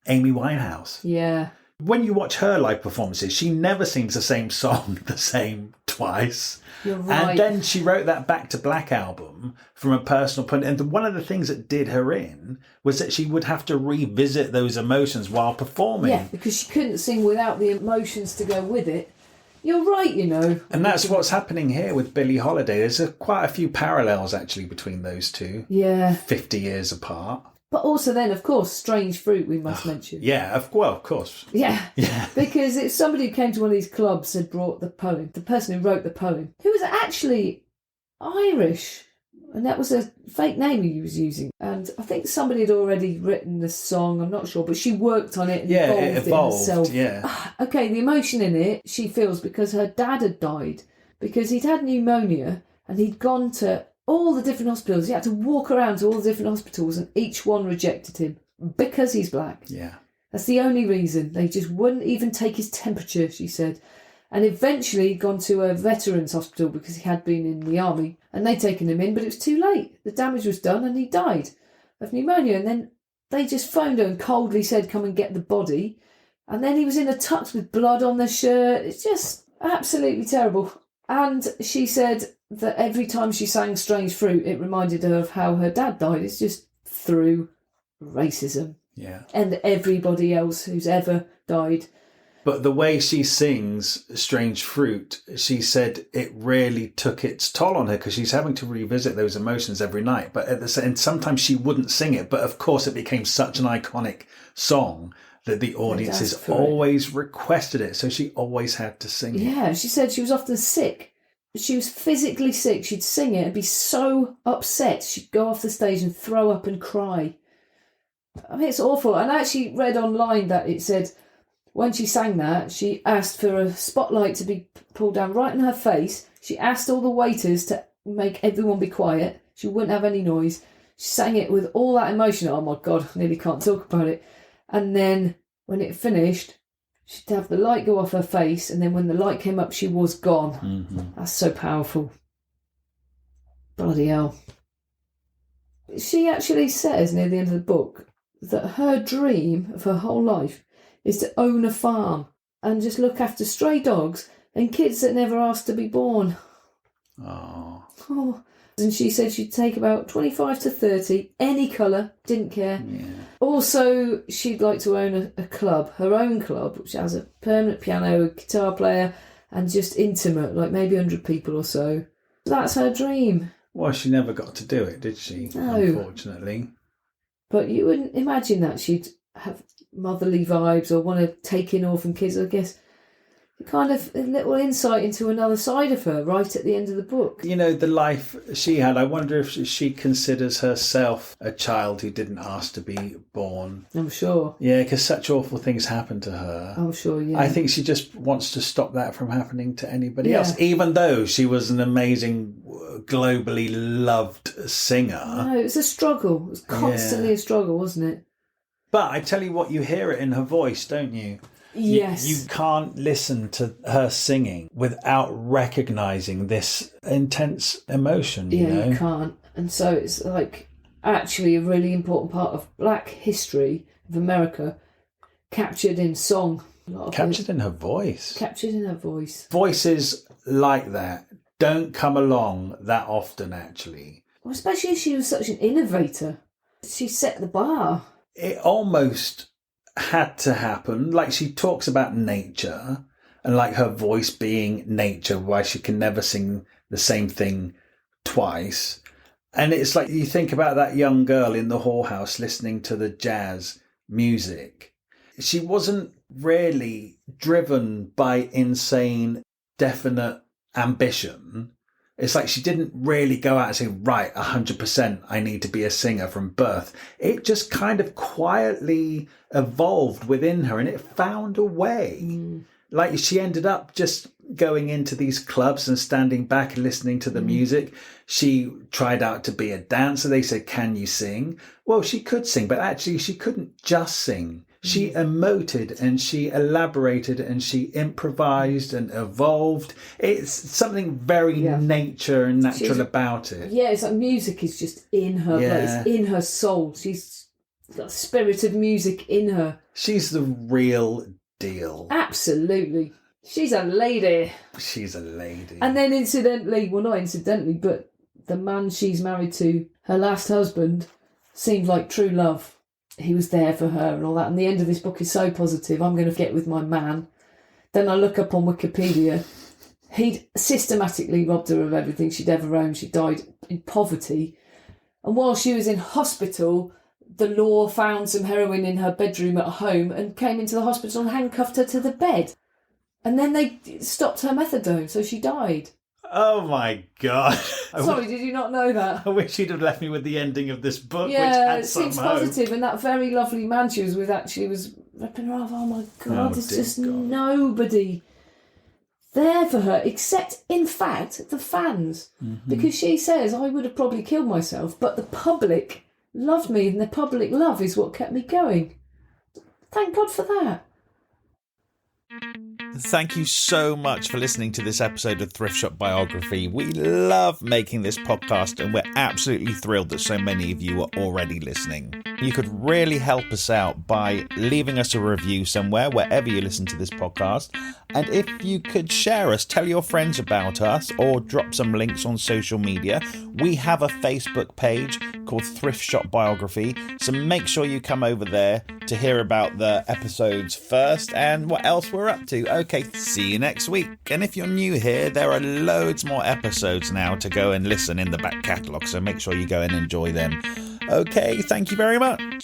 Speaker 1: Amy Winehouse.
Speaker 2: Yeah.
Speaker 1: When you watch her live performances, she never sings the same song the same twice.
Speaker 2: You're right.
Speaker 1: And then she wrote that Back to Black album from a personal point. And one of the things that did her in was that she would have to revisit those emotions while performing.
Speaker 2: Yeah, because she couldn't sing without the emotions to go with it. You're right, you know.
Speaker 1: And that's what's happening here with Billie Holiday. There's quite a few parallels, actually, between those two.
Speaker 2: Yeah.
Speaker 1: 50 years apart.
Speaker 2: But also then, of course, Strange Fruit, we must mention.
Speaker 1: Yeah, of course.
Speaker 2: Yeah.
Speaker 1: Yeah.
Speaker 2: Because it's somebody who came to one of these clubs had brought the poem, the person who wrote the poem, who was actually Irish. And that was a fake name he was using. And I think somebody had already written the song, I'm not sure, but she worked on it and
Speaker 1: it evolved
Speaker 2: it herself.
Speaker 1: Yeah.
Speaker 2: Okay, the emotion in it, she feels because her dad had died, because he'd had pneumonia and he'd gone to all the different hospitals. He had to walk around to all the different hospitals and each one rejected him because he's black.
Speaker 1: Yeah.
Speaker 2: That's the only reason. They just wouldn't even take his temperature, she said. And eventually he'd gone to a veterans hospital because he had been in the army and they'd taken him in, but it was too late. The damage was done and he died of pneumonia. And then they just phoned her and coldly said, come and get the body. And then he was in a tux with blood on the shirt. It's just absolutely terrible. And she said that every time she sang Strange Fruit, it reminded her of how her dad died. It's just through racism.
Speaker 1: Yeah.
Speaker 2: And everybody else who's ever died.
Speaker 1: But the way she sings Strange Fruit, she said it really took its toll on her because she's having to revisit those emotions every night. But at the same, and sometimes she wouldn't sing it. But of course, it became such an iconic song that the audiences
Speaker 2: asked for it.
Speaker 1: always requested it, so she always had to sing it.
Speaker 2: Yeah, she said she was often sick. She was physically sick. She'd sing it and be so upset. She'd go off the stage and throw up and cry. I mean, it's awful. And I actually read online that it said when she sang that, she asked for a spotlight to be pulled down right in her face. She asked all the waiters to make everyone be quiet. She wouldn't have any noise. She sang it with all that emotion. Oh my God, I nearly can't talk about it. And then when it finished, she'd have the light go off her face, and then when the light came up, she was gone.
Speaker 1: Mm-hmm.
Speaker 2: That's so powerful. Bloody hell. She actually says near the end of the book that her dream of her whole life is to own a farm and just look after stray dogs and kids that never asked to be born. Oh. And she said she'd take about 25 to 30, any colour, didn't care.
Speaker 1: Yeah.
Speaker 2: Also, she'd like to own a club, her own club, which has a permanent piano, a guitar player, and just intimate, like maybe 100 people or so. That's her dream.
Speaker 1: Well, she never got to do it, did she?
Speaker 2: No.
Speaker 1: Unfortunately.
Speaker 2: But you wouldn't imagine that she'd have motherly vibes or want to take in orphan kids, I guess. Kind of a little insight into another side of her right at the end of the book.
Speaker 1: You know, the life she had, I wonder if she considers herself a child who didn't ask to be born.
Speaker 2: I'm sure.
Speaker 1: Yeah, because such awful things happened to her.
Speaker 2: I'm sure, yeah.
Speaker 1: I think she just wants to stop that from happening to anybody else, even though she was an amazing, globally loved singer.
Speaker 2: No, it was a struggle. It was constantly a struggle, wasn't it?
Speaker 1: But I tell you what, you hear it in her voice, don't you?
Speaker 2: Yes.
Speaker 1: You can't listen to her singing without recognising this intense emotion, you know?
Speaker 2: You can't. And so it's like actually a really important part of black history of America, captured in song.
Speaker 1: Captured in her voice.
Speaker 2: Captured in her voice.
Speaker 1: Voices like that don't come along that often, actually.
Speaker 2: Well, especially as she was such an innovator. She set the bar.
Speaker 1: It almost had to happen. Like, she talks about nature and like her voice being nature, why she can never sing the same thing twice. And it's like you think about that young girl in the whorehouse listening to the jazz music. She wasn't really driven by insane, definite ambition. It's like she didn't really go out and say, right, 100%, I need to be a singer from birth. It just kind of quietly evolved within her and it found a way. Like, she ended up just going into these clubs and standing back and listening to the music. She tried out to be a dancer. They said, can you sing? Well, she could sing, but actually she couldn't just sing. She emoted and she elaborated and she improvised and evolved. It's something very nature and natural about it.
Speaker 2: Yeah, it's like music is just in her, like it's in her soul. She's got the spirit of music in her.
Speaker 1: She's the real deal.
Speaker 2: Absolutely. She's a lady.
Speaker 1: She's a lady.
Speaker 2: And then incidentally, well, not incidentally, but the man she's married to, her last husband, seemed like true love. He was there for her and all that. And the end of this book is so positive. I'm going to get with my man. Then I look up on Wikipedia. He'd systematically robbed her of everything she'd ever owned. She died in poverty. And while she was in hospital, the law found some heroin in her bedroom at home and came into the hospital and handcuffed her to the bed. And then they stopped her methadone, so she died.
Speaker 1: Oh my God.
Speaker 2: Sorry, did you not know that?
Speaker 1: I wish you'd have left me with the ending of this book, which
Speaker 2: Yeah,
Speaker 1: had
Speaker 2: it
Speaker 1: some
Speaker 2: seems
Speaker 1: hope.
Speaker 2: positive. And that very lovely man she was with actually was ripping her off. Oh my God, there's just nobody there for her except, in fact, the fans. Because she says, I would have probably killed myself, but the public loved me and the public love is what kept me going. Thank God for that.
Speaker 3: Thank you so much for listening to this episode of Thrift Shop Biography. We love making this podcast and we're absolutely thrilled that so many of you are already listening. You could really help us out by leaving us a review somewhere, wherever you listen to this podcast. And if you could share us, tell your friends about us, or drop some links on social media. We have a Facebook page called Thrift Shop Biography, so make sure you come over there to hear about the episodes first and what else we're up to. Okay, see you next week. And if you're new here, there are loads more episodes now to go and listen in the back catalogue, so make sure you go and enjoy them. Okay, thank you very much.